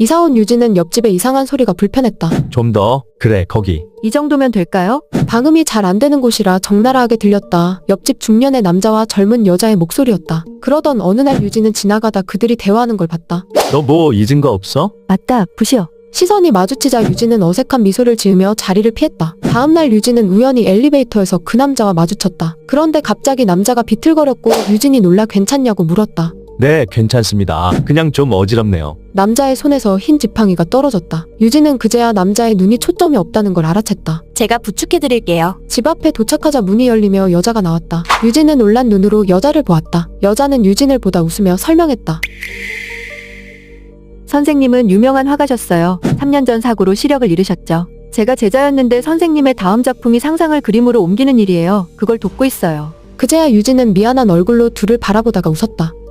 이사 온 유진은 옆집에 이상한 소리가 불편했다. 좀 더. 그래, 거기. 이 정도면 될까요? 방음이 잘 안 되는 곳이라 적나라하게 들렸다. 옆집 중년의 남자와 젊은 여자의 목소리였다. 그러던 어느 날 유진은 지나가다 그들이 대화하는 걸 봤다. 너 뭐 잊은 거 없어? 맞다, 부시어. 시선이 마주치자 유진은 어색한 미소를 지으며 자리를 피했다. 다음날 유진은 우연히 엘리베이터에서 그 남자와 마주쳤다. 그런데 갑자기 남자가 비틀거렸고 유진이 놀라 괜찮냐고 물었다. 네, 괜찮습니다. 그냥 좀 어지럽네요. 남자의 손에서 흰 지팡이가 떨어졌다. 유진은 그제야 남자의 눈이 초점이 없다는 걸 알아챘다. 제가 부축해드릴게요. 집 앞에 도착하자 문이 열리며 여자가 나왔다. 유진은 놀란 눈으로 여자를 보았다. 여자는 유진을 보다 웃으며 설명했다. 선생님은 유명한 화가셨어요. 3년 전 사고로 시력을 잃으셨죠. 제가 제자였는데 선생님의 다음 작품이 상상을 그림으로 옮기는 일이에요. 그걸 돕고 있어요. 그제야 유진은 미안한 얼굴로 둘을 바라보다가 웃었다.